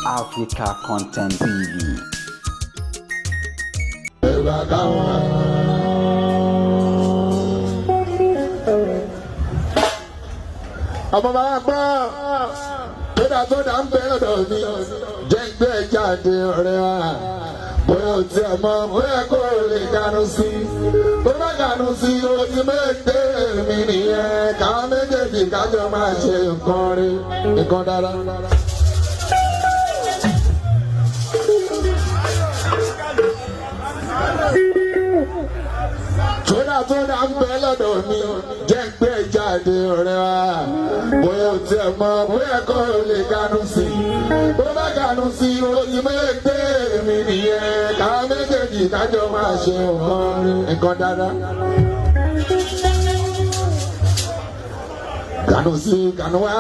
Africa Content TV. Ọmọ máa gbọ́ tó dá ń bẹ̀rẹ̀ lọ́dọ̀ mi jẹ́ gbé jáde ọ̀rẹ́ wa bóyá o ti ẹ̀ mọ́ bóyá kò lè dànù sí tó bá dànù sí o ti méje mi nìyẹn káwọn méjèèjì kájọ máa ṣe nǹkan rí nǹkan dára. tó dá ń bẹ lọ́dọ̀ mi jẹ́ gbé jáde ọ̀rẹ́ wa bóyá o ti ẹ̀ mọ́ bóyá kò lè dànù sí tó bá dànù sí o ti méje mi nìyẹn káwọn méjèèjì kájọ máa ṣe nǹkan dára. Gànù sí gànù wá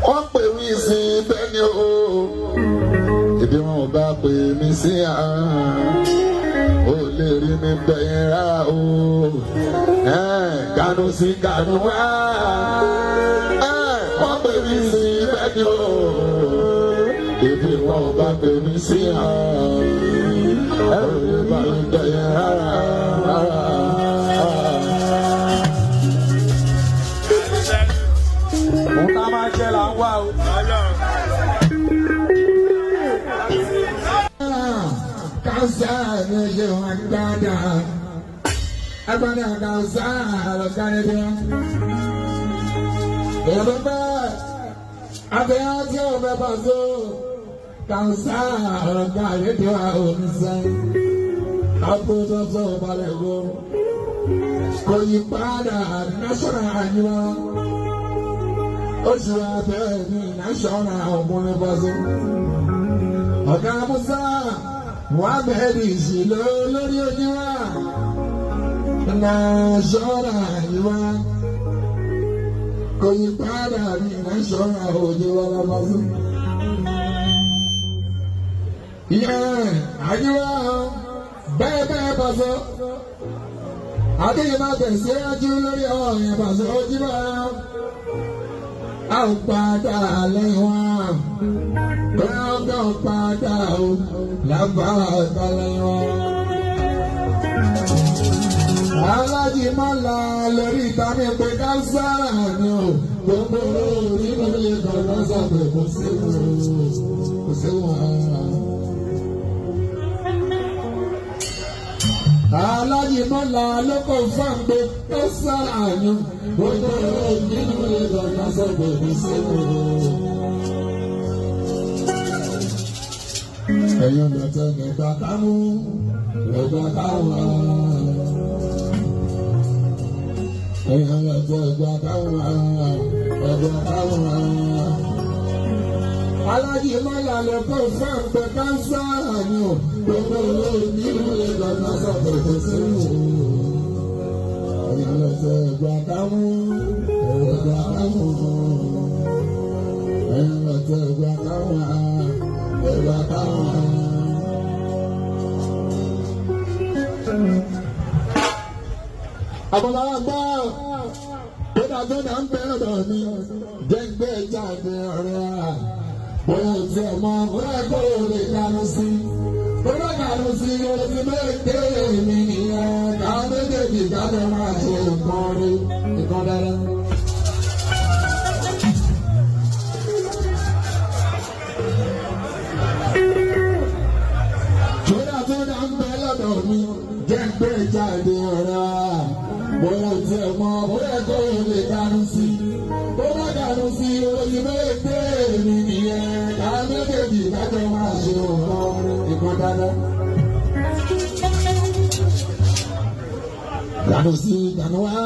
wọ́n pè mí sí bẹ́ẹ̀ ni o ìdí wọn ò bá pè mí sí o lè rí mi bẹ̀yẹn rárá o Gànù sí gànù wá wọ́n pè mí sí bẹ́ẹ̀ ni o ìdí wọn ò bá pè mí sí o lè bá mi bẹ̀yẹn rárá. Tá máa jẹ́ là ń wá o. Kàwùsà ni ṣe wọn dáadáa. Agbada kàwùsà lọ́gá ni bí wọ́n. Èrò bẹ́ẹ̀ abẹ́yà tí ó bẹ́ bá so. Kàwùsà lọ́gá ni bí wọ́n ò ní sẹ́yìn. Àpò tó tó balẹ̀ wo. Kò yí padà national àyíwá. Oṣù abẹ́ ní national ọ̀gbọ́n bọ́sẹ̀. Ọ̀gá Musa Muhammed ìṣìlò lórí oníwà. National ìwà. Kò yí padà ní national òjìwà bọ́sẹ̀. Ìyẹn àyíwá bẹ́ẹ̀ bọ́sẹ̀. Adéyẹ̀ máa tẹ̀síwájú lórí ọ̀yẹ̀ bọ́sẹ̀ ojíwà. A ò padà lẹ́yìn wọn, gbọ́dọ̀ padà o, lábàá lẹ́yìn wọn. Alájí Mọ́lá lórí ìta mi pé káńsára ni o, gbogbo orí mi lè gbọ́dọ̀ sọ pé kò sí wọn. Alájí Mọ́lá ló kọ́ fún pé káńsára ni o. Gbogbo orí mi lè gbọ́dọ̀ sọ pé kò sí wọn. Ẹ̀yin bẹ̀tẹ̀ nígbà kámú, nígbà káwá. Ẹ̀yin bẹ̀tẹ̀ nígbà káwá, nígbà káwá. Alájí Mọ́lá lè kó fún pé káńsá ni o. Gbogbo orí mi lè gbọ́dọ̀ sọ pé kò sí wọn. Ẹ̀yin bẹ̀tẹ̀ nígbà kámú, nígbà káwá. Ẹ̀yin bẹ̀tẹ̀ nígbà káwá. Àbọ̀lára gbọ́ tó dá ń bẹ̀rẹ̀ lọ́dọ̀ mi jẹ́ gbé jáde ọ̀rẹ́ à bóyá o ti ẹ̀ mọ́ bóyá kò lè dànù sí bóyá dànù sí o ti méje mi nìyẹn káwọn méjèèjì jáde máa ṣe nǹkan rí nǹkan dára. Jẹ́ gbé jáde ọ̀rá bóyá o ti ẹ̀ mọ́ bóyá kò lè dànù sí bóyá dànù sí oyin méje mi nìyẹn káwọn méjèèjì kájọ máa ṣe nǹkan dáadáa. Dànù sí dànù wá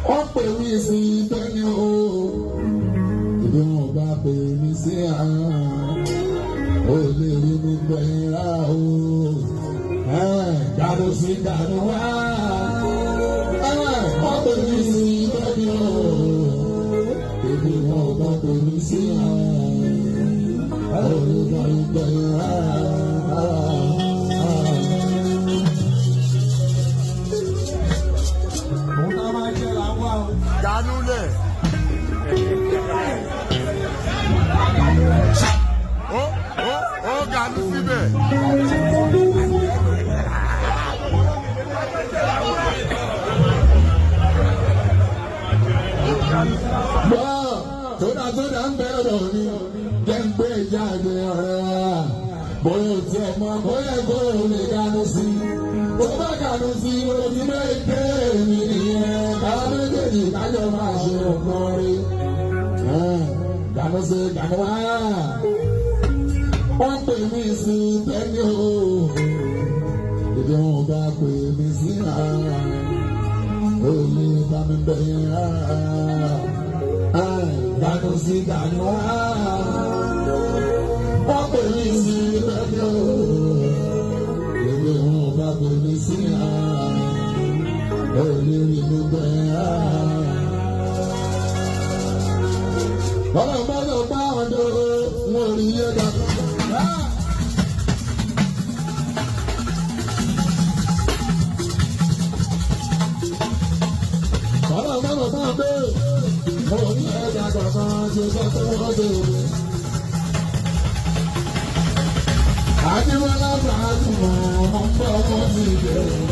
wọ́n pè mí sí bẹ́ẹ̀ni o ìdí wọn ò bá pè mí sí o lè rí mi gbẹ̀yìn rà o. Gànù sí gànù wá. Wọ́n pè mí sí bẹ́ẹ̀ni o. Èmi wọn ò bá pè mí sí o lè rí mi gbẹ̀yìn rà. Tá máa jẹ́ là ń wá o. Gànù lẹ̀. Ó gàdú síbẹ̀. Tódà ń bẹ ọ̀dọ̀ mi, jẹ́ ń gbé jáde ọ̀rẹ́ wa. Bóyá tí ẹ mọ bóyá kó o lè ganu sí. Tó bá ganu sí, o ti bẹ́ẹ̀ pé èmi nìyẹn. Káwọn méjèèjì kájọ máa ṣe ọ̀gbọ́n rí. Ganu sí ganu wá. Wọ́n pè mí sí tẹ́lẹ̀ o. Ìdí wọn bá pè mí sí ara. Olè bá mi bẹ̀rẹ̀ ara. Ganu sí ganu wá. Wọ́n pè mí sí tẹ́lẹ̀ o. Ìdí wọn bá pè mí sí ara. Olè rí mi bẹ̀rẹ̀ ara. Bọ́lá bá lọ bá ọ̀dọ́ wọn rí yé dàgbà. Bọ́lá bá lọ bá ọ̀dọ́ wọn rí yé dàgbà kan ṣe sọ pé wọ́n dé òde. Àdìmọ́lá bá a tún mọ̀ ọ́n bọ́ ọmọ sí ìbẹ̀rẹ̀.